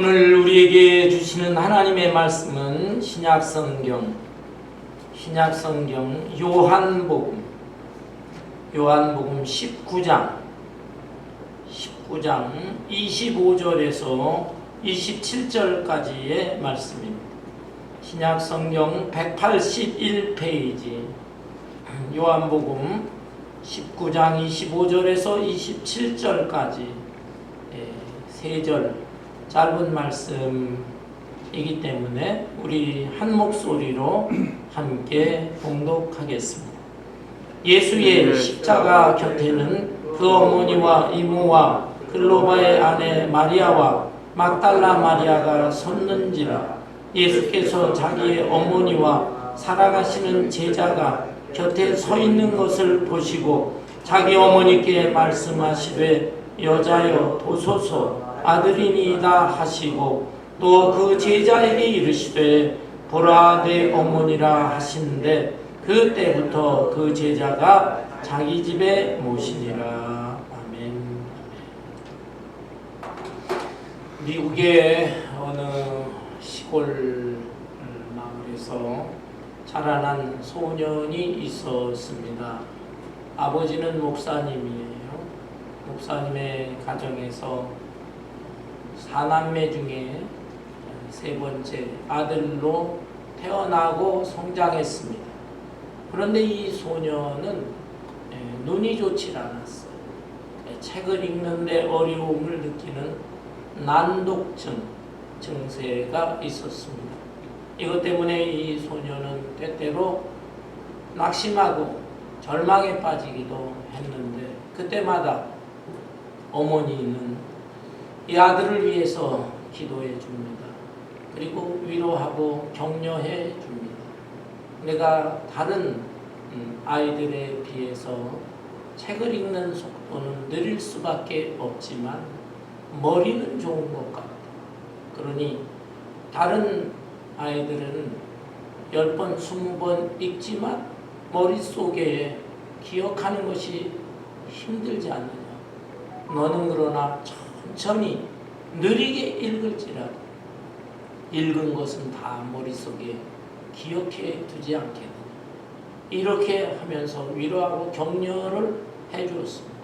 오늘 우리에게 주시는 하나님의 말씀은 신약성경 요한복음 19장 25절에서 27절까지의 말씀입니다. 신약성경 181페이지 요한복음 19장 25절에서 27절까지 3절 짧은 말씀이기 때문에 우리 한 목소리로 함께 봉독하겠습니다. 예수의 십자가 곁에는 그 어머니와 이모와 글로바의 아내 마리아와 막달라 마리아가 섰는지라. 예수께서 자기의 어머니와 사랑하시는 제자가 곁에 서 있는 것을 보시고 자기 어머니께 말씀하시되 여자여 보소서 아들이니이다 하시고 또 그 제자에게 이르시되 보라 내 어머니라 하시는데 그때부터 그 제자가 자기 집에 모시니라. 아멘. 미국의 어느 시골 마을에서 자라난 소년이 있었습니다. 아버지는 목사님이에요. 목사님의 가정에서 4남매 중에 3번째 아들로 태어나고 성장했습니다. 그런데 이 소녀는 눈이 좋지 않았어요. 책을 읽는데 어려움을 느끼는 난독증 증세가 있었습니다. 이것 때문에 이 소녀는 때때로 낙심하고 절망에 빠지기도 했는데 그때마다 어머니는 이 아들을 위해서 기도해 줍니다. 그리고 위로하고 격려해 줍니다. 내가 다른 아이들에 비해서 책을 읽는 속도는 느릴 수밖에 없지만 머리는 좋은 것 같다. 그러니 다른 아이들은 10번, 20번 읽지만 머릿속에 기억하는 것이 힘들지 않느냐. 너는 그러나 천천히 느리게 읽을지라도 읽은 것은 다 머릿속에 기억해 두지 않겠느냐. 이렇게 하면서 위로하고 격려를 해주었습니다.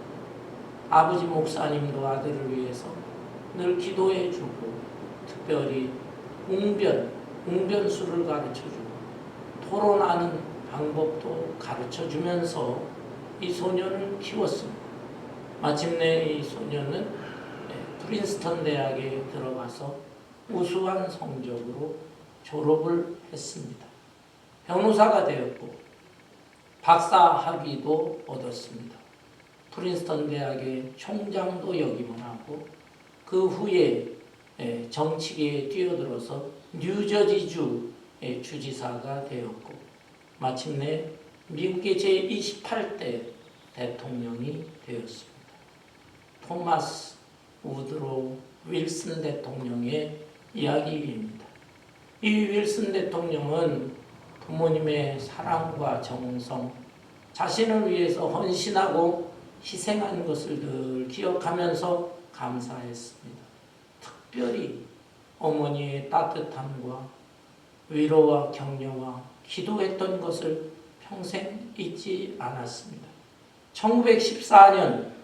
아버지 목사님도 아들을 위해서 늘 기도해 주고 특별히 웅변수를 가르쳐주고 토론하는 방법도 가르쳐주면서 이 소년을 키웠습니다. 마침내 이 소년은 프린스턴 대학에 들어가서 우수한 성적으로 졸업을 했습니다. 변호사가 되었고 박사 학위도 얻었습니다. 프린스턴 대학의 총장도 역임을 하고 그 후에 정치계에 뛰어들어서 뉴저지주의 주지사가 되었고 마침내 미국의 제28대 대통령이 되었습니다. 토마스 우드로 윌슨 대통령의 이야기입니다. 이 윌슨 대통령은 부모님의 사랑과 정성, 자신을 위해서 헌신하고 희생한 것을 늘 기억하면서 감사했습니다. 특별히 어머니의 따뜻함과 위로와 격려와 기도했던 것을 평생 잊지 않았습니다. 1914년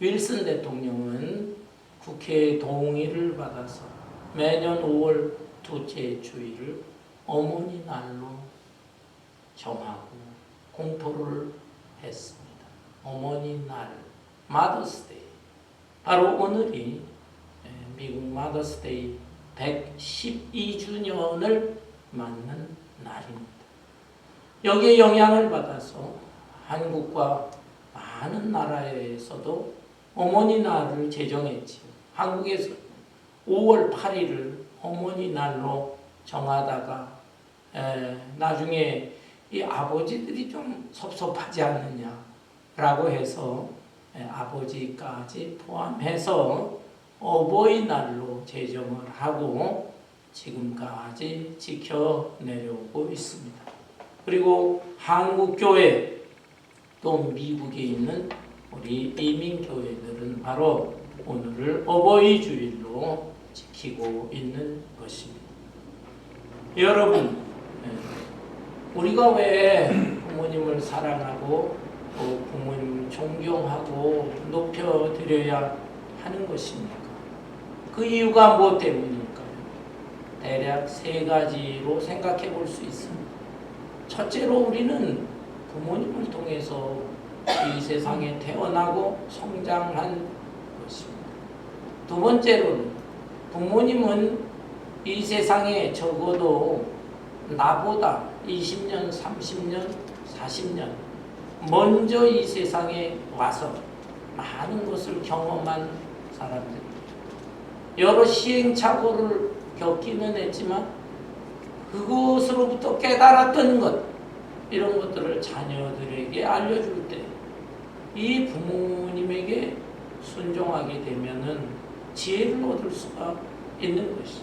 윌슨 대통령은 국회의 동의를 받아서 매년 5월 둘째 주일을 어머니 날로 정하고 공포를 했습니다. 어머니 날, 마더스데이. 바로 오늘이 미국 마더스데이 112주년을 맞는 날입니다. 여기에 영향을 받아서 한국과 많은 나라에서도 어머니 날을 제정했지요. 한국에서 5월 8일을 어머니 날로 정하다가 나중에 이 아버지들이 좀 섭섭하지 않느냐라고 해서 아버지까지 포함해서 어버이날로 제정을 하고 지금까지 지켜내려오고 있습니다. 그리고 한국교회 또 미국에 있는 우리 이민교회들은 바로 오늘을 어버이 주일로 지키고 있는 것입니다. 여러분, 우리가 왜 부모님을 사랑하고 또 부모님을 존경하고 높여드려야 하는 것입니까? 그 이유가 무엇 때문일까요? 대략 세 가지로 생각해 볼 수 있습니다. 첫째로 우리는 부모님을 통해서 이 세상에 태어나고 성장한 것입니다. 두 번째로는 부모님은 이 세상에 적어도 나보다 20년, 30년, 40년 먼저 이 세상에 와서 많은 것을 경험한 사람들입니다. 여러 시행착오를 겪기는 했지만 그것으로부터 깨달았던 것, 이런 것들을 자녀들에게 알려줄 때 이 부모님에게 순종하게 되면은 지혜를 얻을 수가 있는 것이죠.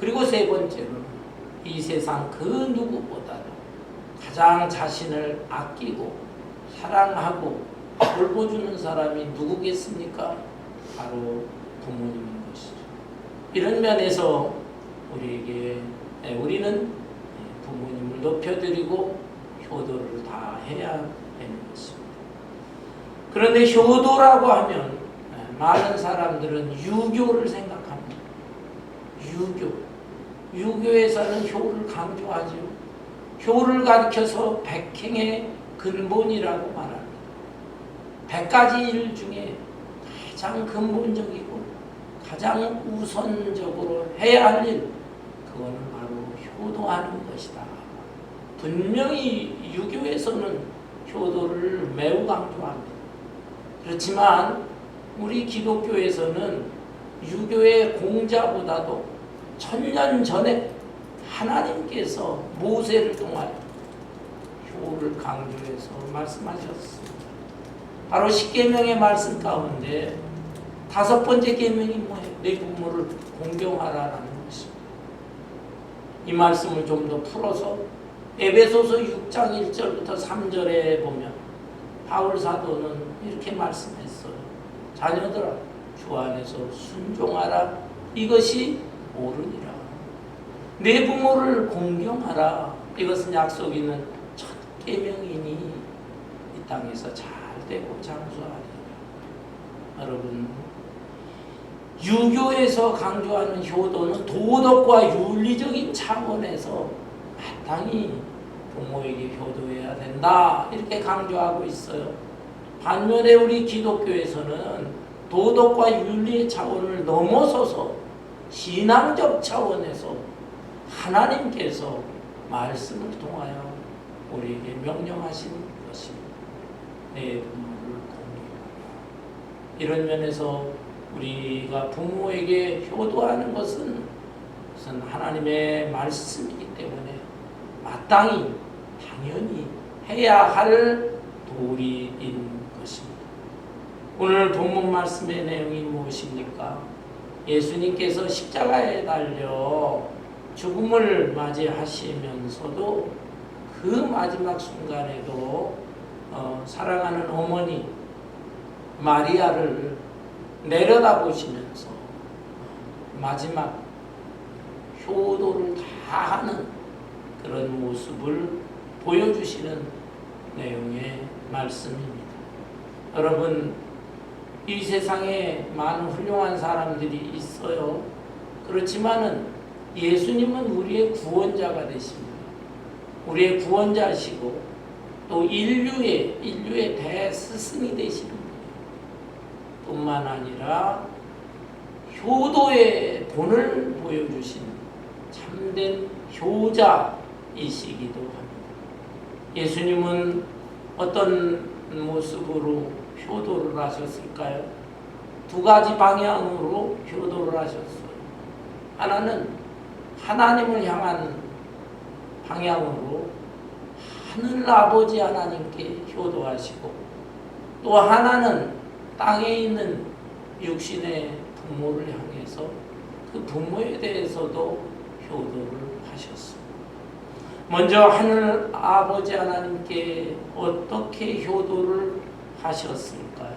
그리고 세 번째로는 이 세상 그 누구보다도 가장 자신을 아끼고 사랑하고 돌보주는 사람이 누구겠습니까? 바로 부모님인 것이죠. 이런 면에서 우리는 부모님을 높여드리고 효도를 다 해야 되는 것입니다. 그런데 효도라고 하면 많은 사람들은 유교를 생각합니다. 유교에서는 효를 강조하죠. 효를 가르쳐서 백행의 근본이라고 말합니다. 100가지 일 중에 가장 근본적이고 가장 우선적으로 해야 할 일, 그거는 바로 효도하는 것이다. 분명히 유교에서는 효도를 매우 강조합니다. 그렇지만 우리 기독교에서는 유교의 공자보다도 1000년 전에 하나님께서 모세를 통하여 효를 강조해서 말씀하셨습니다. 바로 십계명의 말씀 가운데 5번째 계명이 뭐예요? 내 부모를 공경하라라는 것입니다. 이 말씀을 좀 더 풀어서 에베소서 6장 1절부터 3절에 보면 바울 사도는 이렇게 말씀했어요. 자녀들아, 주 안에서 순종하라. 이것이 옳으니라. 내 부모를 공경하라. 이것은 약속 있는 첫 계명이니 이 땅에서 잘 되고 장수하리라. 여러분, 유교에서 강조하는 효도는 도덕과 윤리적인 차원에서 마땅히 부모에게 효도해야 된다, 이렇게 강조하고 있어요. 반면에 우리 기독교에서는 도덕과 윤리의 차원을 넘어서서 신앙적 차원에서 하나님께서 말씀을 통하여 우리에게 명령하신 것입니다. 내 부모를 공경하라. 이런 면에서 우리가 부모에게 효도하는 것은 하나님의 말씀이기 때문에 마땅히 당연히 해야 할 도리인 것입니다. 오늘 본문 말씀의 내용이 무엇입니까? 예수님께서 십자가에 달려 죽음을 맞이하시면서도 그 마지막 순간에도 사랑하는 어머니 마리아를 내려다보시면서 마지막 효도를 다하는 그런 모습을 보여주시는 내용의 말씀입니다. 여러분, 이 세상에 많은 훌륭한 사람들이 있어요. 그렇지만은 예수님은 우리의 구원자가 되십니다. 우리의 구원자시고 또 인류의 대스승이 되시는 분이에요. 뿐만 아니라 효도의 본을 보여주신 참된 효자이시기도 합니다. 예수님은 어떤 모습으로 효도를 하셨을까요? 2가지 방향으로 효도를 하셨어요. 하나는 하나님을 향한 방향으로 하늘 아버지 하나님께 효도하시고, 또 하나는 땅에 있는 육신의 부모를 향해서 그 부모에 대해서도 효도를 하셨습니다. 먼저 하늘 아버지 하나님께 어떻게 효도를 하셨을까요?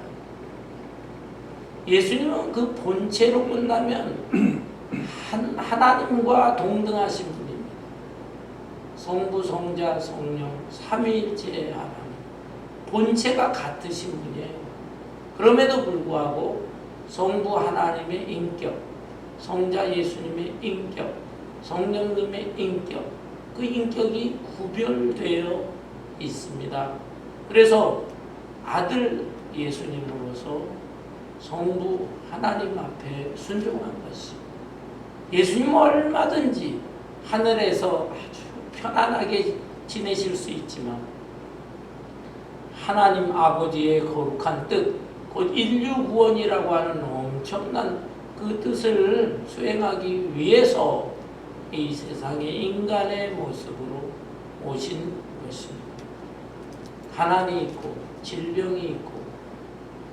예수님은 그 본체로 끝나면 하나님과 동등하신 분입니다. 성부, 성자, 성령, 삼위일체 하나님. 본체가 같으신 분이에요. 그럼에도 불구하고 성부 하나님의 인격, 성자 예수님의 인격, 성령님의 인격, 그 인격이 구별되어 있습니다. 그래서 아들 예수님으로서 성부 하나님 앞에 순종한 것이, 예수님은 얼마든지 하늘에서 아주 편안하게 지내실 수 있지만 하나님 아버지의 거룩한 뜻, 곧 인류 구원이라고 하는 엄청난 그 뜻을 수행하기 위해서 이 세상에 인간의 모습으로 오신 것입니다. 가난이 있고 질병이 있고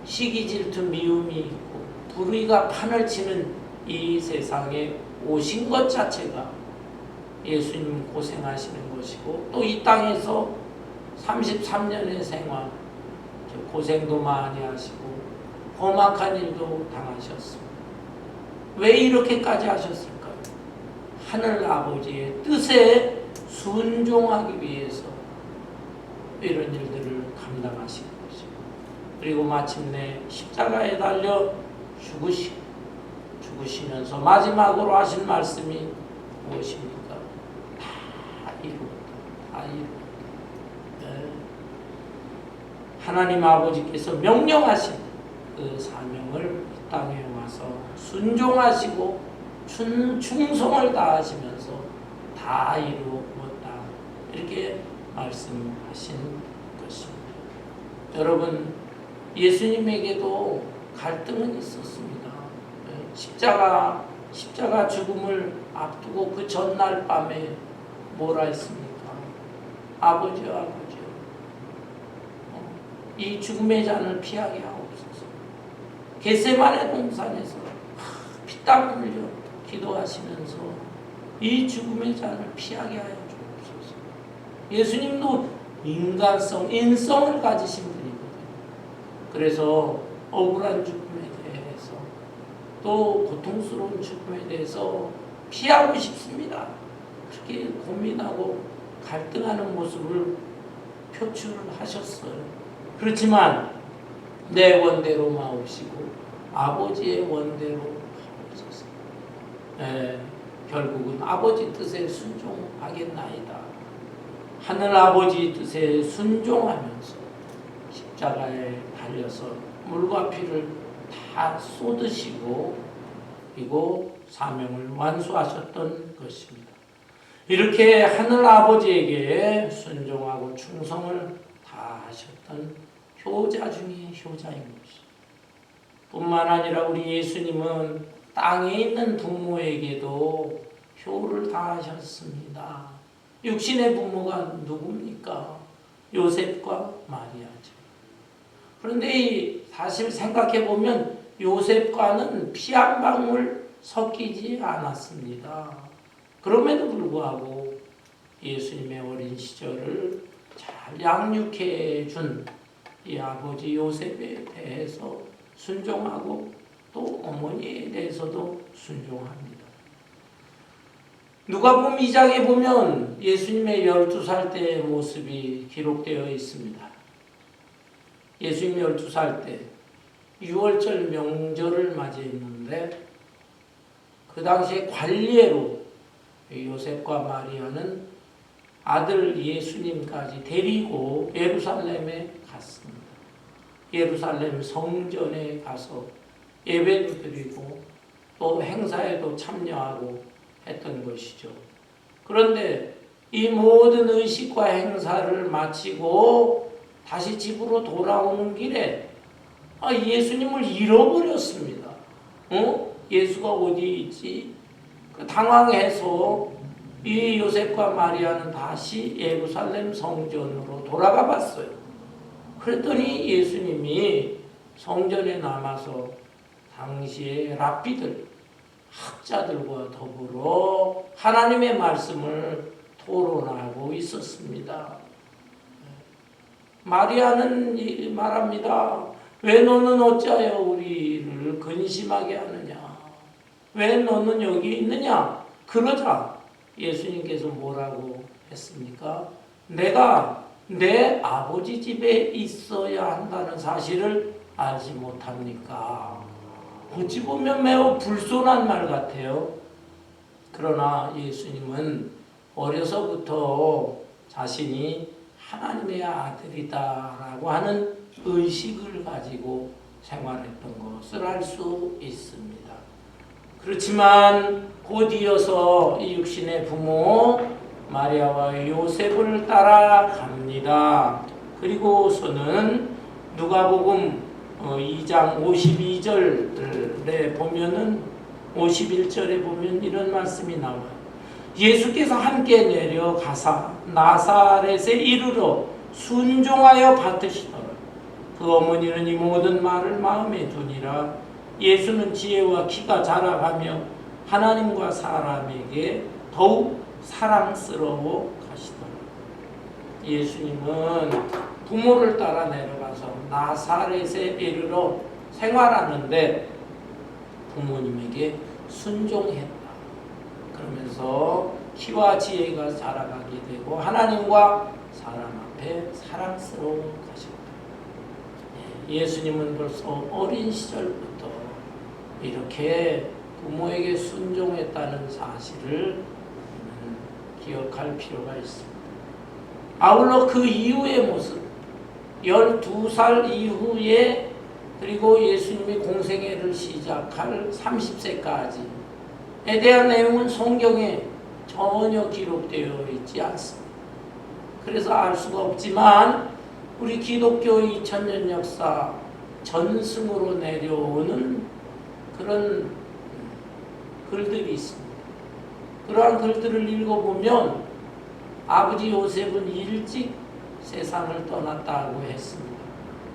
시기 질투 미움이 있고 불의가 판을 치는 이 세상에 오신 것 자체가 예수님 고생하시는 것이고, 또 이 땅에서 33년의 생활 고생도 많이 하시고 험악한 일도 당하셨습니다. 왜 이렇게까지 하셨을까요? 하늘 아버지의 뜻에 순종하기 위해서 이런 일들을 감당하신 것이죠. 그리고 마침내 십자가에 달려 죽으시면서 마지막으로 하신 말씀이 무엇입니까? 다 이루었다. 다 이루었다. 네. 하나님 아버지께서 명령하신 그 사명을 이 땅에 와서 순종하시고 충성을 다하시면서 다 이루었다. 이렇게 말씀하신 것입니다. 여러분, 예수님에게도 갈등은 있었습니다. 십자가 죽음을 앞두고 그 전날 밤에 뭐라 했습니까? 아버지요, 이 죽음의 잔을 피하게 하옵소서. 겟세마네 동산에서 피땀 흘려 기도하시면서 이 죽음의 잔을 피하게 하여 주옵소서. 예수님도 인간성, 인성을 가지신 분이거든요. 그래서 억울한 죽음에 대해서, 또 고통스러운 죽음에 대해서 피하고 싶습니다. 그렇게 고민하고 갈등하는 모습을 표출하셨어요. 그렇지만 내 원대로 마옵시고 아버지의 원대로 하옵소서. 결국은 아버지 뜻에 순종하겠나이다. 하늘 아버지 뜻에 순종하면서 십자가에 달려서 물과 피를 다 쏟으시고 그리고 사명을 완수하셨던 것입니다. 이렇게 하늘 아버지에게 순종하고 충성을 다하셨던 효자 중에 효자인 것입니다. 뿐만 아니라 우리 예수님은 땅에 있는 부모에게도 효를 다하셨습니다. 육신의 부모가 누굽니까? 요셉과 마리아죠. 그런데 사실 생각해보면 요셉과는 피 한 방울 섞이지 않았습니다. 그럼에도 불구하고 예수님의 어린 시절을 잘 양육해 준 이 아버지 요셉에 대해서 순종하고 또 어머니에 대해서도 순종합니다. 누가복음 2장에 보면 예수님의 12살 때의 모습이 기록되어 있습니다. 예수님이 12살 때 6월절 명절을 맞이했는데 그 당시에 관례로 요셉과 마리아는 아들 예수님까지 데리고 예루살렘에 갔습니다. 예루살렘 성전에 가서 예배도 드리고 또 행사에도 참여하고 했던 것이죠. 그런데 이 모든 의식과 행사를 마치고 다시 집으로 돌아오는 길에 예수님을 잃어버렸습니다. 예수가 어디 있지? 당황해서 이 요셉과 마리아는 다시 예루살렘 성전으로 돌아가 봤어요. 그랬더니 예수님이 성전에 남아서 당시의 랍비들, 학자들과 더불어 하나님의 말씀을 토론하고 있었습니다. 마리아는 말합니다. 왜 너는 어찌하여 우리를 근심하게 하느냐? 왜 너는 여기 있느냐? 그러자 예수님께서 뭐라고 했습니까? 내가 내 아버지 집에 있어야 한다는 사실을 알지 못합니까? 어찌 보면 매우 불손한 말 같아요. 그러나 예수님은 어려서부터 자신이 하나님의 아들이다라고 하는 의식을 가지고 생활했던 것을 알 수 있습니다. 그렇지만 곧 이어서 이 육신의 부모 마리아와 요셉을 따라갑니다. 그리고서는 누가복음 2장 52절에 보면은 51절에 보면 이런 말씀이 나와요. 예수께서 함께 내려가사 나사렛에 이르러 순종하여 받으시더라. 그 어머니는 이 모든 말을 마음에 두니라. 예수는 지혜와 키가 자라가며 하나님과 사람에게 더욱 사랑스러워 가시더라. 예수님은 부모를 따라 내려가서 나사렛에 이르러 생활하는데 부모님에게 순종했다. 그러면서 키와 지혜가 자라가게 되고 하나님과 사람 앞에 사랑스러워 가셨다. 예수님은 벌써 어린 시절부터 이렇게 부모에게 순종했다는 사실을 기억할 필요가 있습니다. 아울러 그 이후의 모습, 12살 이후에 그리고 예수님이 공생애를 시작할 30세까지에 대한 내용은 성경에 전혀 기록되어 있지 않습니다. 그래서 알 수가 없지만 우리 기독교 2000년 역사 전승으로 내려오는 그런 글들이 있습니다. 그러한 글들을 읽어보면 아버지 요셉은 일찍 세상을 떠났다고 했습니다.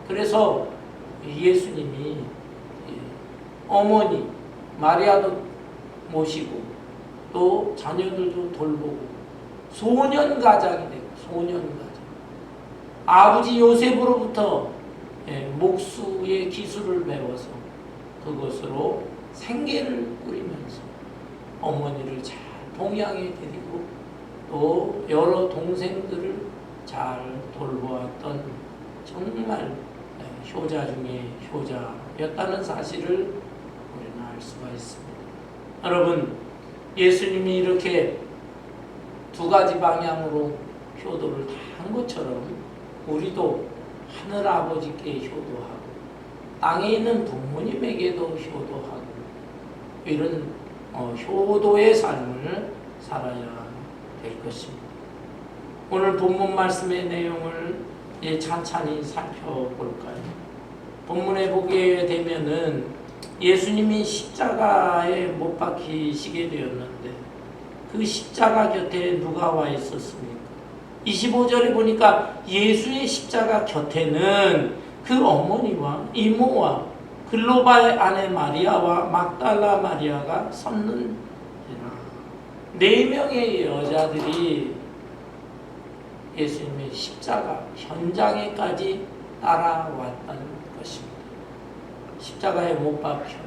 그래서 예수님이 어머니 마리아도 모시고 또 자녀들도 돌보고 소년가장이 되고 소년가장 아버지 요셉으로부터 목수의 기술을 배워서 그것으로 생계를 꾸리면서 어머니를 잘 봉양해 드리고 또 여러 동생들을 잘 돌보았던 정말 효자 중에 효자였다는 사실을 우리는 알 수가 있습니다. 여러분, 예수님이 이렇게 두 가지 방향으로 효도를 다 한 것처럼 우리도 하늘 아버지께 효도하고 땅에 있는 부모님에게도 효도하고 이런 효도의 삶을 살아야 될 것입니다. 오늘 본문 말씀의 내용을 찬찬히 살펴볼까요? 본문에 보게 되면은 예수님이 십자가에 못 박히시게 되었는데 그 십자가 곁에 누가 와 있었습니까? 25절에 보니까 예수의 십자가 곁에는 그 어머니와 이모와 글로바의 아내 마리아와 막달라 마리아가 섰는지라. 4명의 여자들이 예수님의 십자가 현장에까지 따라왔다는 것입니다. 십자가에 못 박혀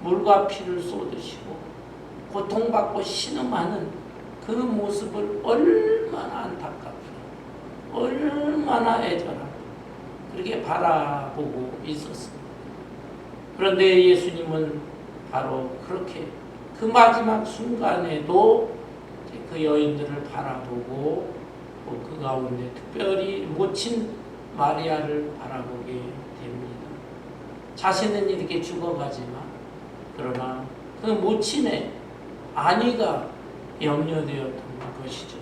물과 피를 쏟으시고 고통받고 신음하는 그 모습을 얼마나 안타깝고 얼마나 애절하고 그렇게 바라보고 있었습니다. 그런데 예수님은 바로 그렇게 그 마지막 순간에도 그 여인들을 바라보고 그 가운데 특별히 모친 마리아를 바라보게 됩니다. 자신은 이렇게 죽어가지만 그러나 그 모친의 안위가 염려되었던 것이죠.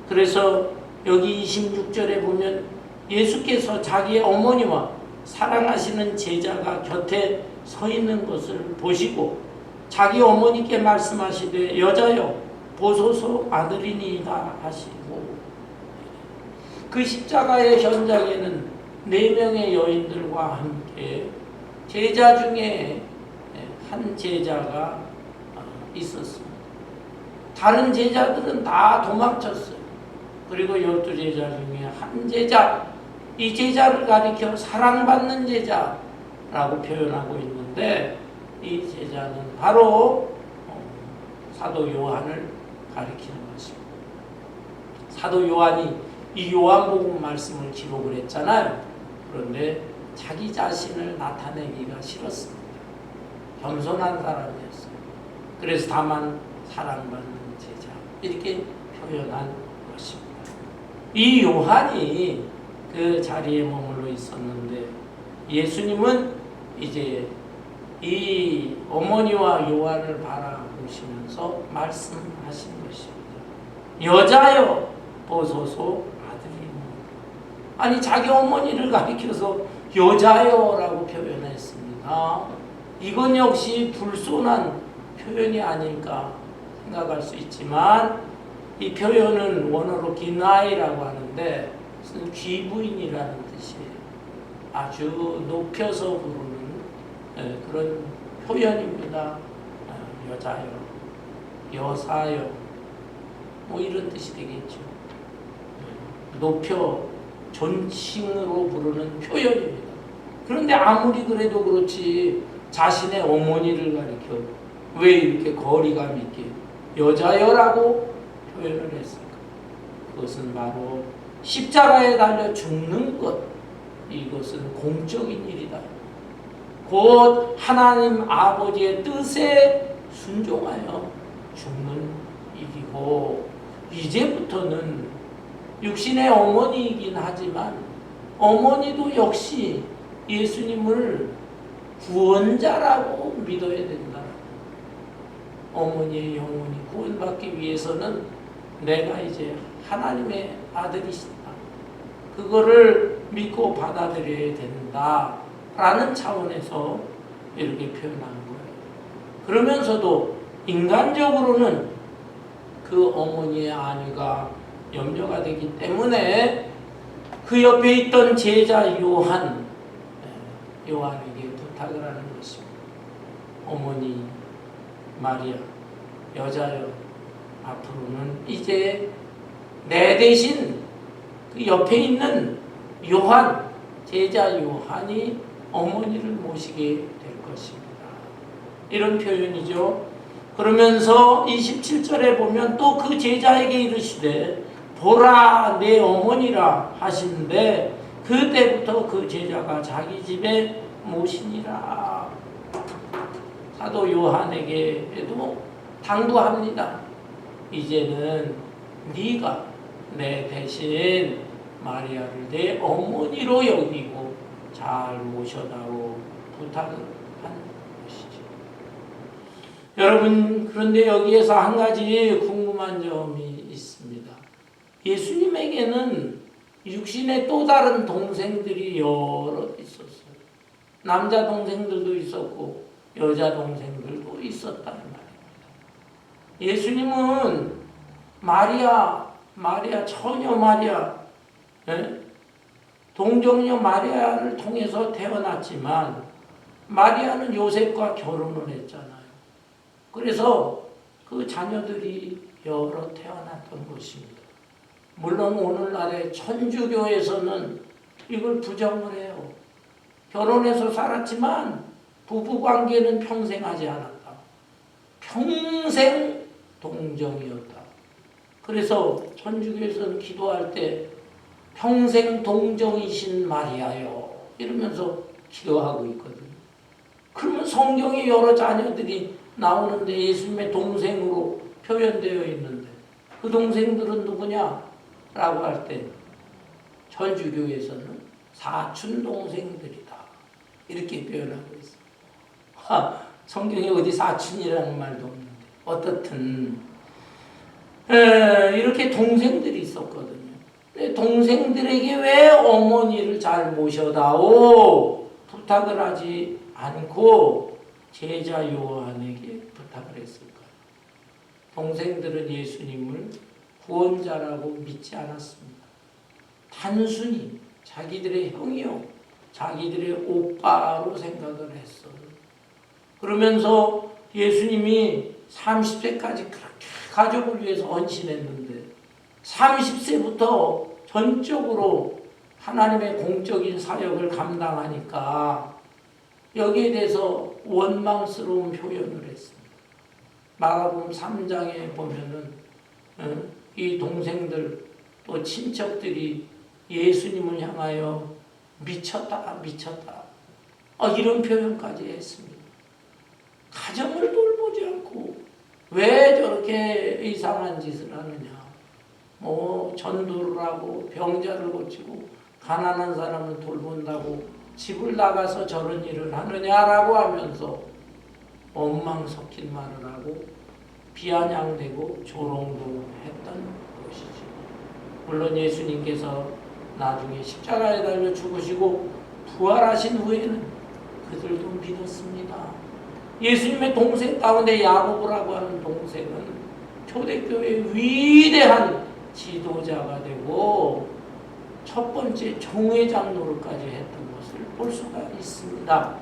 그래서 여기 26절에 보면 예수께서 자기의 어머니와 사랑하시는 제자가 곁에 서 있는 것을 보시고 자기 어머니께 말씀하시되 여자여 보소서 아들이니이다 하시고 그 십자가의 현장에는 4명의 여인들과 함께 제자 중에 한 제자가 있었습니다. 다른 제자들은 다 도망쳤어요. 그리고 12제자 중에 한 제자 이 제자를 가리켜 사랑받는 제자라고 표현하고 있는데, 이 제자는 바로 사도 요한을 가리키는 것입니다. 사도 요한이 이 요한복음 말씀을 기록을 했잖아요. 그런데 자기 자신을 나타내기가 싫었습니다. 겸손한 사람이었어요. 그래서 다만 사랑받는 제자, 이렇게 표현한 것입니다. 이 요한이 그 자리에 머물러 있었는데, 예수님은 이제 이 어머니와 요한을 바라보시면서 말씀하신 것입니다. 여자여 보소서 아들이. 아니, 자기 어머니를 가리켜서 여자여라고 표현했습니다. 이건 역시 불손한 표현이 아닐까 생각할 수 있지만, 이 표현은 원어로 기나이라고 하는데 귀부인이라는 뜻이에요. 아주 높여서 부르는 그런 표현입니다. 여자여, 여사여, 뭐 이런 뜻이 되겠죠. 높여 존칭으로 부르는 표현입니다. 그런데 아무리 그래도 그렇지 자신의 어머니를 가리켜 왜 이렇게 거리감 있게 여자여라고 표현을 했을까? 그것은 바로 십자가에 달려 죽는 것, 이것은 공적인 일이다. 곧 하나님 아버지의 뜻에 순종하여 죽는 일이고, 이제부터는 육신의 어머니이긴 하지만 어머니도 역시 예수님을 구원자라고 믿어야 된다. 어머니의 영혼이 구원받기 위해서는 내가 이제 하나님의 아들이시다, 그거를 믿고 받아들여야 된다라는 차원에서 이렇게 표현한 거예요. 그러면서도 인간적으로는 그 어머니의 안위가 염려가 되기 때문에 그 옆에 있던 제자 요한에게 부탁을 하는 것입니다. 어머니 마리아, 여자여, 앞으로는 이제 내 대신 그 옆에 있는 요한, 제자 요한이 어머니를 모시게 될 것입니다. 이런 표현이죠. 그러면서 27절에 보면 또 그 제자에게 이르시되 보라 내 어머니라 하시는데, 그때부터 그 제자가 자기 집에 모시니라. 사도 요한에게도 당부합니다. 이제는 네가 내 대신 마리아를 내 어머니로 여기고 잘 모셔다오 부탁을 하는 것이죠. 여러분, 그런데 여기에서 한 가지 궁금한 점이 있습니다. 예수님에게는 육신의 또 다른 동생들이 여럿 있었어요. 남자 동생들도 있었고 여자 동생들도 있었다는 말입니다. 예수님은 마리아, 처녀 마리아, 동정녀 마리아를 통해서 태어났지만, 마리아는 요셉과 결혼을 했잖아요. 그래서 그 자녀들이 여러 태어났던 것입니다. 물론 오늘날의 천주교에서는 이걸 부정을 해요. 결혼해서 살았지만 부부관계는 평생 하지 않았다. 평생 동정이었다. 그래서 천주교에서는 기도할 때 평생 동정이신 마리아요 이러면서 기도하고 있거든요. 그러면 성경에 여러 자녀들이 나오는데 예수님의 동생으로 표현되어 있는데 그 동생들은 누구냐? 라고 할 때 천주교에서는 사촌 동생들이다 이렇게 표현하고 있어요. 성경에 어디 사촌이라는 말도 없는데 어떻든 이렇게 동생들이 있었거든요. 동생들에게 왜 어머니를 잘 모셔다오 부탁을 하지 않고 제자 요한에게 부탁을 했을까요? 동생들은 예수님을 구원자라고 믿지 않았습니다. 단순히 자기들의 형이요, 자기들의 오빠로 생각을 했어요. 그러면서 예수님이 30세까지 그렇게 가족을 위해서 헌신했는데 30세부터 전적으로 하나님의 공적인 사역을 감당하니까 여기에 대해서 원망스러운 표현을 했습니다. 마가복음 3장에 보면은 이 동생들 또 친척들이 예수님을 향하여 미쳤다 이런 표현까지 했습니다. 가정을 돌보지 않고 왜 저렇게 이상한 짓을 하느냐. 전도를 하고 병자를 고치고 가난한 사람을 돌본다고 집을 나가서 저런 일을 하느냐라고 하면서 원망 섞인 말을 하고 비아냥대고 조롱도 했던 것이죠. 물론 예수님께서 나중에 십자가에 달려 죽으시고 부활하신 후에는 그들도 믿었습니다. 예수님의 동생 가운데 야고보라고 하는 동생은 초대교회의 위대한 지도자가 되고 첫 번째 종회장 노릇까지 했던 것을 볼 수가 있습니다.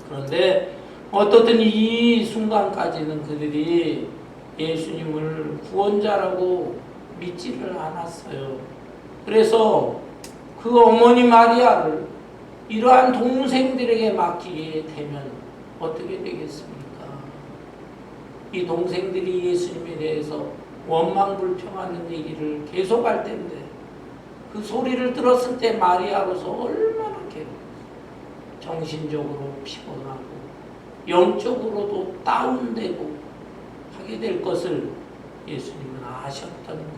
그런데 어떻든 이 순간까지는 그들이 예수님을 구원자라고 믿지를 않았어요. 그래서 그 어머니 마리아를 이러한 동생들에게 맡기게 되면 어떻게 되겠습니까? 이 동생들이 예수님에 대해서 원망불평하는 얘기를 계속할 텐데 그 소리를 들었을 때 마리아로서 얼마나 정신적으로 피곤하고 영적으로도 다운되고 하게 될 것을 예수님은 아셨던 거예요.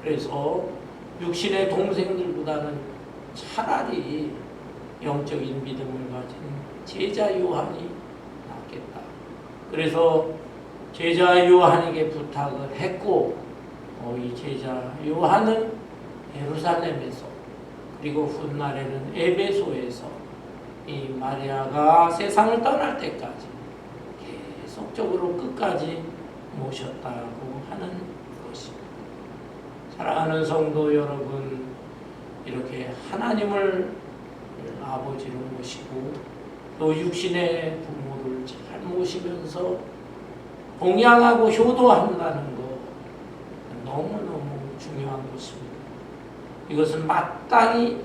그래서 육신의 동생들보다는 차라리 영적인 믿음을 가진 제자 요한이 낫겠다. 그래서 제자 요한에게 부탁을 했고 이 제자 요한은 예루살렘에서 그리고 훗날에는 에베소에서 이 마리아가 세상을 떠날 때까지 계속적으로 끝까지 모셨다고 하는 것입니다. 사랑하는 성도 여러분, 이렇게 하나님을 아버지로 모시고 또 육신의 부모를 잘 모시면서 봉양하고 효도한다는 것 너무너무 중요한 것입니다. 이것은 마땅히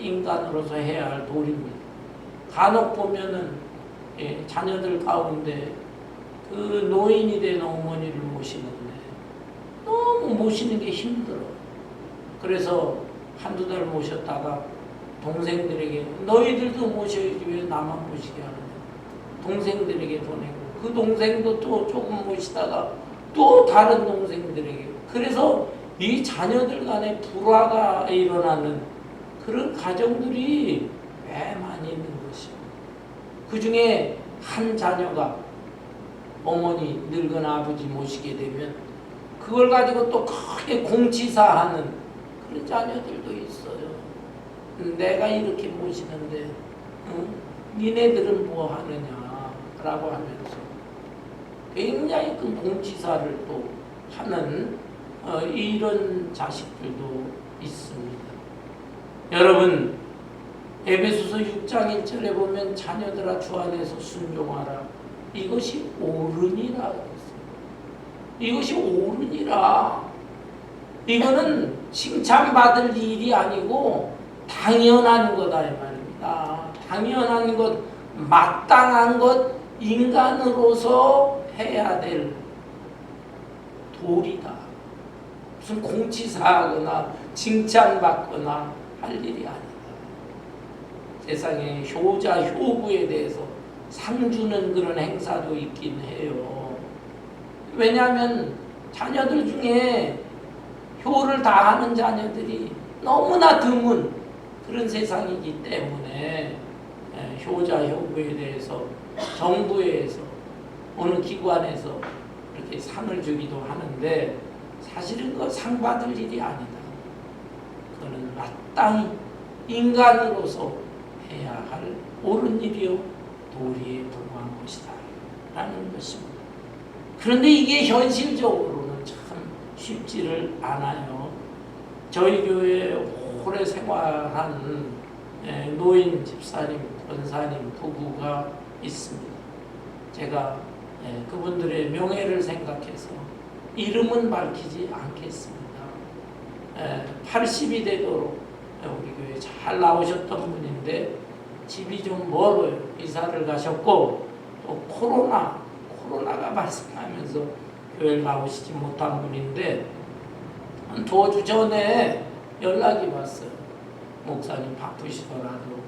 인간으로서 해야 할 도리입니다. 간혹 보면은 자녀들 가운데 그 노인이 된 어머니를 모시는데 너무 모시는 게 힘들어. 그래서 한두 달 모셨다가 동생들에게 너희들도 모셔야지 왜 나만 모시게 하느냐. 동생들에게 보내고 그 동생도 또 조금 모시다가 또 다른 동생들에게. 그래서 이 자녀들 간에 불화가 일어나는 그런 가정들이 왜 많이 있는 것입니다. 그 중에 한 자녀가 어머니 늙은 아버지 모시게 되면 그걸 가지고 또 크게 공치사하는 그런 자녀들도 있어요. 내가 이렇게 모시는데 니네들은 뭐 하느냐라고 하면서 굉장히 큰 공치사를 또 하는 이런 자식들도 있습니다. 여러분, 에베소서 6장 1절에 보면 자녀들아 주 안에서 순종하라. 이것이 옳으니라. 이것이 옳으니라. 이거는 칭찬받을 일이 아니고 당연한 거다 이 말입니다. 당연한 것, 마땅한 것, 인간으로서 해야 될 도리다. 무슨 공치사하거나 칭찬받거나 할 일이 아니다. 세상에 효자, 효부에 대해서 상 주는 그런 행사도 있긴 해요. 왜냐하면 자녀들 중에 효를 다하는 자녀들이 너무나 드문 그런 세상이기 때문에 효자, 효부에 대해서 정부에서 어느 기관에서 이렇게 상을 주기도 하는데 사실은 그 상 받을 일이 아니다. 그거는 마땅히 인간으로서 해야 할 옳은 일이요 도리에 불과한 것이다 라는 것입니다. 그런데 이게 현실적으로는 참 쉽지를 않아요. 저희 교회에 오래 생활한 노인 집사님, 권사님 부부가 있습니다. 제가 그분들의 명예를 생각해서 이름은 밝히지 않겠습니다. 80이 되도록 우리 교회 잘 나오셨던 분인데 집이 좀 멀어요. 이사를 가셨고 또 코로나가 발생하면서 교회를 나오시지 못한 분인데 한 2주 전에 연락이 왔어요. 목사님 바쁘시더라도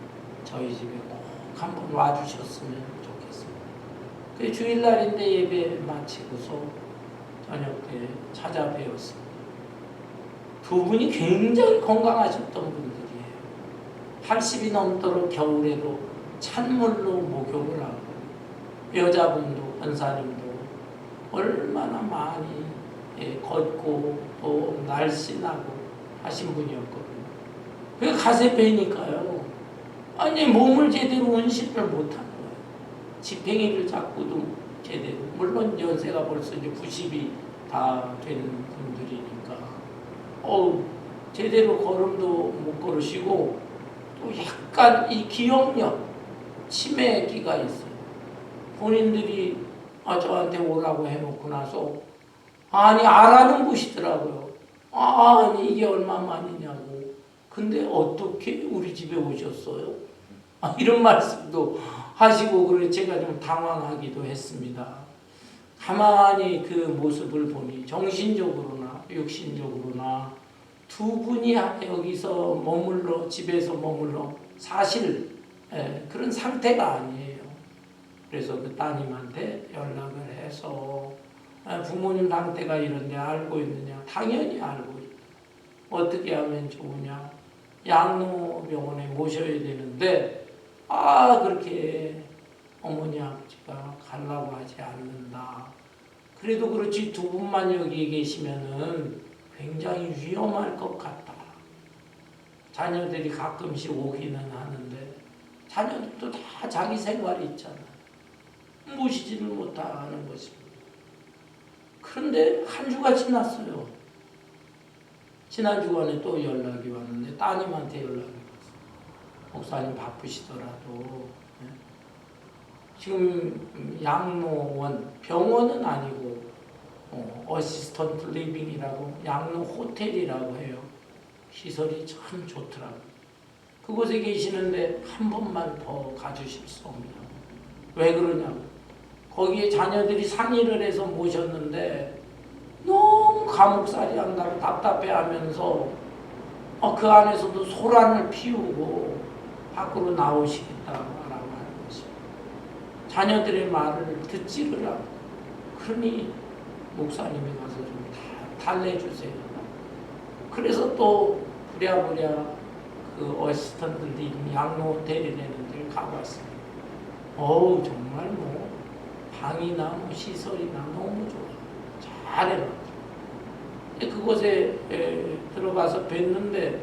저희 집에 꼭 한번 와주셨으면 좋겠습니다. 그 주일날인데 예배 마치고서 저녁 때 찾아뵈었습니다. 두 분이 굉장히 건강하셨던 분들이에요. 80이 넘도록 겨울에도 찬물로 목욕을 하고 여자분도 권사님도 얼마나 많이 걷고 또 날씬하고 하신 분이었거든요. 그래서 가세 빼니까요. 아니 몸을 제대로 운신을 못하는 거예요. 지팽이를 잡고도 제대로. 물론 연세가 벌써 이제 90이 다 되는 분들이니까 제대로 걸음도 못 걸으시고 또 약간 이 기억력 치매기가 있어요. 본인들이 저한테 오라고 해놓고 나서 알아는 보시더라고요. 아니 이게 얼마만이냐고. 근데 어떻게 우리 집에 오셨어요? 이런 말씀도 하시고 그래 제가 좀 당황하기도 했습니다. 가만히 그 모습을 보니 정신적으로나 육신적으로나 두 분이 여기서 집에서 머물러 사실 그런 상태가 아니에요. 그래서 그 따님한테 연락을 해서 부모님 상태가 이런데 알고 있느냐? 당연히 알고 있다. 어떻게 하면 좋으냐? 양로병원에 모셔야 되는데 그렇게 어머니 아버지가 가려고 하지 않는다. 그래도 그렇지 두 분만 여기 계시면은 굉장히 위험할 것 같다. 자녀들이 가끔씩 오기는 하는데 자녀들도 다 자기 생활이 있잖아요. 모시지를 못하는 것입니다. 그런데 한 주가 지났어요. 지난 주간에 또 연락이 왔는데 따님한테 연락이 왔어요. 목사님 바쁘시더라도 지금 양로원, 병원은 아니고 어시스턴트 리빙이라고 양로 호텔이라고 해요. 시설이 참 좋더라고요. 그곳에 계시는데 한 번만 더 가주실 수 없냐고. 왜 그러냐고. 거기에 자녀들이 상의를 해서 모셨는데 너무 감옥살이 한다고 답답해하면서 그 안에서도 소란을 피우고 밖으로 나오시겠다고 하는 것입니다. 자녀들의 말을 듣지를 않고 그러니 목사님이 가서 좀 달래주세요. 그래서 또 부랴부랴 그 어시스턴트들이 양로호텔이라는 데를 가봤어요. 정말 방이나 시설이나 너무 좋아요. 잘해놨죠. 그곳에 들어가서 뵀는데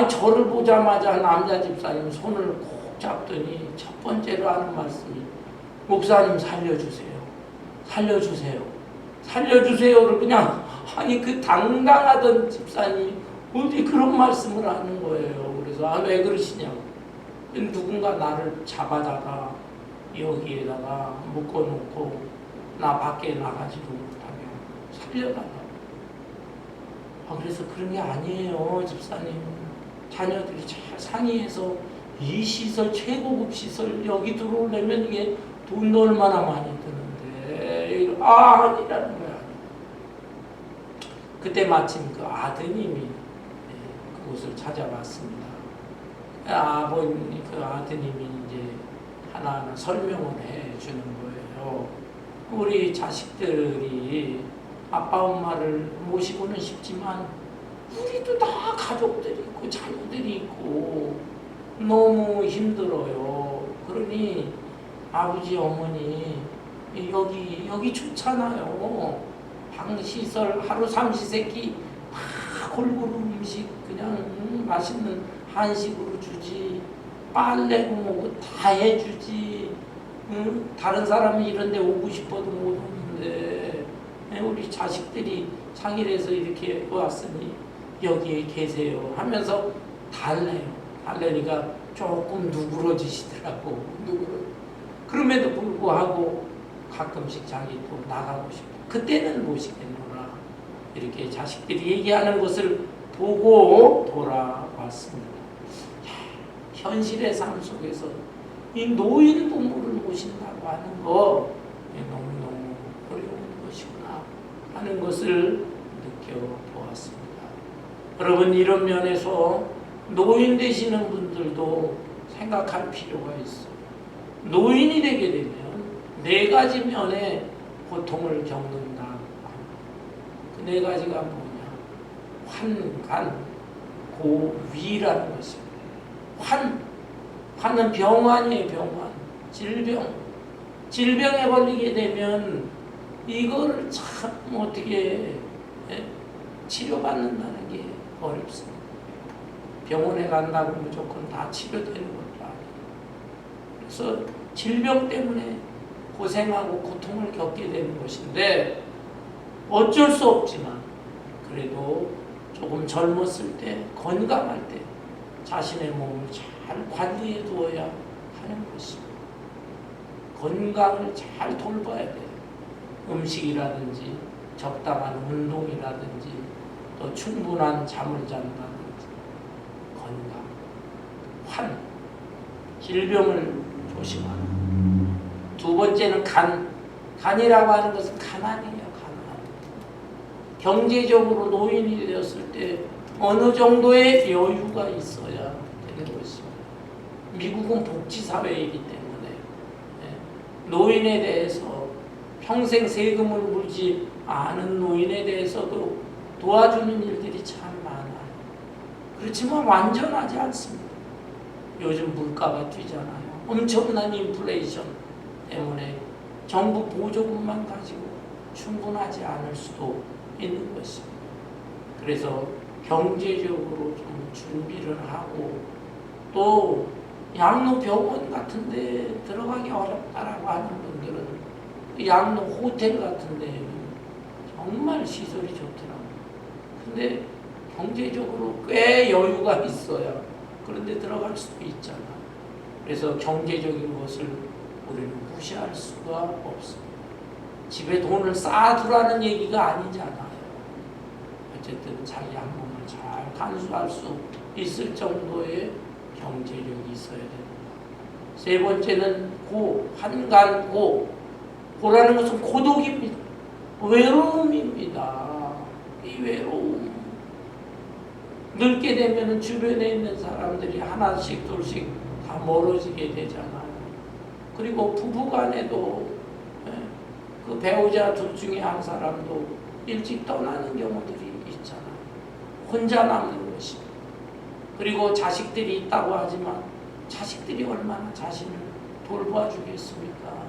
저를 보자마자 남자 집사님 손을 꼭 잡더니 첫 번째로 하는 말씀이 목사님 살려주세요. 살려주세요. 살려주세요를 그냥 그 당당하던 집사님이 어디 그런 말씀을 하는 거예요. 그래서 왜 그러시냐고. 누군가 나를 잡아다가 여기에다가 묶어놓고 나 밖에 나가지도 못하게 살려달라고. 그래서 그런 게 아니에요, 집사님. 자녀들이 잘 상의해서 이 시설, 최고급 시설 여기 들어오려면 이게 돈도 얼마나 많이 드는데 아니라는 거야. 그때 마침 그 아드님이 그곳을 찾아왔습니다. 아버님, 그 아드님이 이제 하나하나 설명을 해 주는 거예요. 우리 자식들이 아빠 엄마를 모시고는 싶지만 우리도 다 가족들이 있고 자녀들이 있고 너무 힘들어요. 그러니 아버지 어머니 여기 좋잖아요. 방시설 하루 삼시세끼 다 골고루 음식 그냥 맛있는 한식으로 주지. 빨래고 뭐고 다 해주지. 다른 사람이 이런 데 오고 싶어도 못 오는데 우리 자식들이 상의를 해서 이렇게 왔으니 여기에 계세요 하면서 달래니까 조금 누그러지시더라고. 그럼에도 불구하고 가끔씩 자기 또 나가고 싶어. 그때는 모시겠노라. 이렇게 자식들이 얘기하는 것을 보고 돌아왔습니다. 보았습니다. 현실의 삶 속에서 이 노인 부모를 모신다고 하는 거 너무너무 어려운 것이구나 하는 것을 느껴보았습니다. 여러분, 이런 면에서 노인 되시는 분들도 생각할 필요가 있어요. 노인이 되게 되면 4가지 면의 고통을 겪는다. 그 4가지가 뭐냐? 환간, 고위라는 것입니다. 환은 병환이에요. 병환. 질병에 걸리게 되면 이거를 참 어떻게 치료받는다는 게 어렵습니다. 병원에 간다고 무조건 다 치료되는 것도 아니에요. 그래서 질병 때문에 고생하고 고통을 겪게 되는 것인데 어쩔 수 없지만 그래도 조금 젊었을 때, 건강할 때 자신의 몸을 잘 관리해 두어야 하는 것입니다. 건강을 잘 돌봐야 돼요. 음식이라든지 적당한 운동이라든지 또 충분한 잠을 잔다든지 건강, 질병을 조심하는. 2번째는 간이라고 하는 것은 가난이에요. 가난. 경제적으로 노인이 되었을 때 어느 정도의 여유가 있어야 되는 것입니다. 미국은 복지사회이기 때문에 노인에 대해서 평생 세금을 물지 않은 노인에 대해서도 도와주는 일들이 참 많아요. 그렇지만 완전하지 않습니다. 요즘 물가가 뛰잖아요. 엄청난 인플레이션 때문에 정부 보조금만 가지고 충분하지 않을 수도 있는 것입니다. 그래서 경제적으로 좀 준비를 하고 또 양로병원 같은 데 들어가기 어렵다라고 하는 분들은 양로 호텔 같은 데는 정말 시설이 좋더라고요. 근데 경제적으로 꽤 여유가 있어야 그런데 들어갈 수도 있잖아. 그래서 경제적인 것을 우리는 무시할 수가 없습니다. 집에 돈을 쌓아두라는 얘기가 아니잖아요. 어쨌든 자기 한 몸을 잘 간수할 수 있을 정도의 경제력이 있어야 됩니다. 3번째는 고라는 것은 고독입니다. 외로움입니다. 이 외로움. 늙게 되면 주변에 있는 사람들이 하나씩 둘씩 다 멀어지게 되잖아요. 그리고 부부간에도 그 배우자 둘 중에 한 사람도 일찍 떠나는 경우들이 있잖아요. 혼자 남는 것입니다. 그리고 자식들이 있다고 하지만 자식들이 얼마나 자신을 돌봐주겠습니까?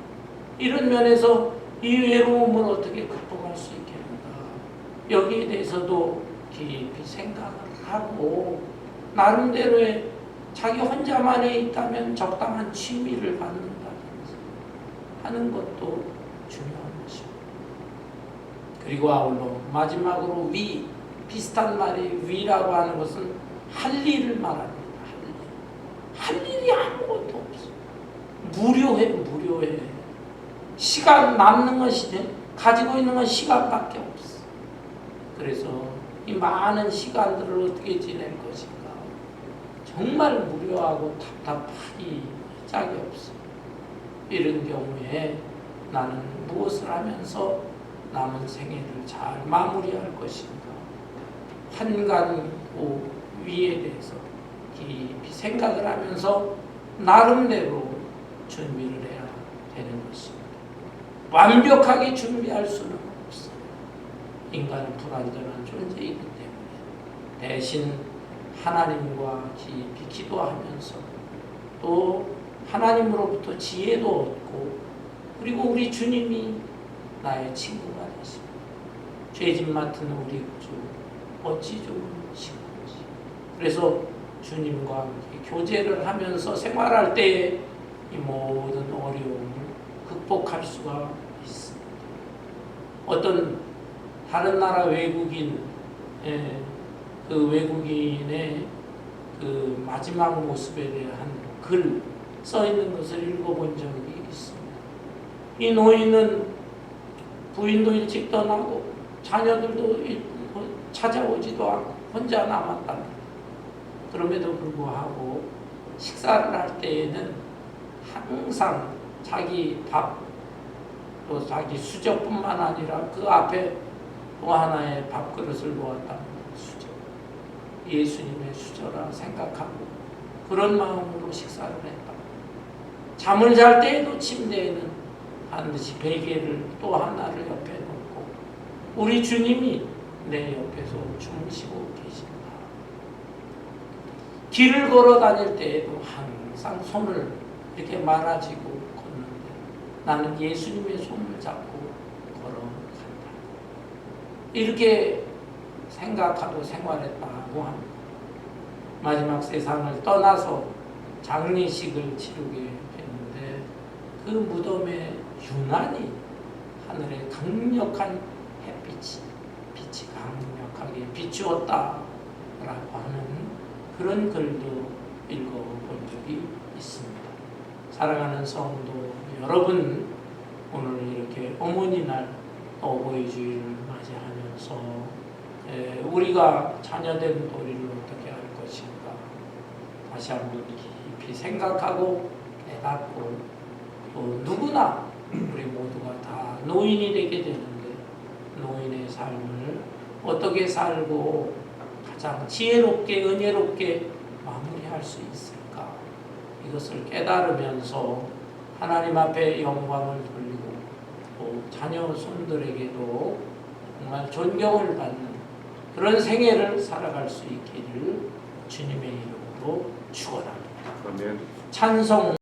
이런 면에서 이 외로움을 어떻게 극복할 수 있겠는가? 여기에 대해서도 깊이 생각을 하고 나름대로의 자기 혼자만에 있다면 적당한 취미를 갖는다든지 하는 것도 중요한 것입니다. 그리고 아울러 마지막으로 비슷한 말이 위라고 하는 것은 할 일을 말합니다. 할 일이 아무것도 없어. 무료해. 시간 남는 것이 가지고 있는 건 시간밖에 없어. 그래서 이 많은 시간들을 어떻게 지낼 것인가. 정말 무료하고 답답하기 짝이 없어. 이런 경우에 나는 무엇을 하면서 남은 생애를 잘 마무리할 것인가. 환간고 위에 대해서 깊이 생각을 하면서 나름대로 준비를 해야 되는 것입니다. 완벽하게 준비할 수는 없어요. 인간은 불완전한 존재이기 때문에 대신 하나님과 깊이 기도하면서 또 하나님으로부터 지혜도 얻고 그리고 우리 주님이 나의 친구가 되십니다. 죄짐 맡은 우리 주 어찌 좋은 친구인지. 그래서 주님과 함께 교제를 하면서 생활할 때에 이 모든 어려움을 극복할 수가 있습니다. 어떤 다른 나라 외국인 그 외국인의 그 마지막 모습에 대한 글 써 있는 것을 읽어본 적이 있습니다. 이 노인은 부인도 일찍 떠나고 자녀들도 찾아오지도 않고 혼자 남았답니다. 그럼에도 불구하고 식사를 할 때에는 항상 자기 밥, 또 자기 수저뿐만 아니라 그 앞에 또 하나의 밥그릇을 놓았다는 수저. 예수님의 수저라 생각하고 그런 마음으로 식사를 했다. 잠을 잘 때에도 침대에는 반드시 베개를 또 하나를 옆에 놓고 우리 주님이 내 옆에서 주무시고 계신다. 길을 걸어 다닐 때에도 항상 손을 이렇게 말아지고 걷는데 나는 예수님의 손을 잡고 걸어간다. 이렇게 생각하고 생활했다고 합니다. 마지막 세상을 떠나서 장례식을 치르게 됐는데 그 무덤에 유난히 하늘에 강력한 빛이 강력하게 비추었다라고 하는 그런 글도 읽어본 적이 있습니다. 살아가는 성도 여러분, 오늘 이렇게 어머니 날 어버이 주일을 맞이하면서 우리가 자녀된 우리를 어떻게 할 것인가 다시 한번 깊이 생각하고 깨닫고 또 누구나 우리 모두가 다 노인이 되게 되는데 노인의 삶을 어떻게 살고 가장 지혜롭게 은혜롭게 마무리할 수 있을까, 이것을 깨달으면서 하나님 앞에 영광을 돌리고 또 자녀 손들에게도 정말 존경을 받는 그런 생애를 살아갈 수 있기를 주님의 이름으로 축원합니다. 찬송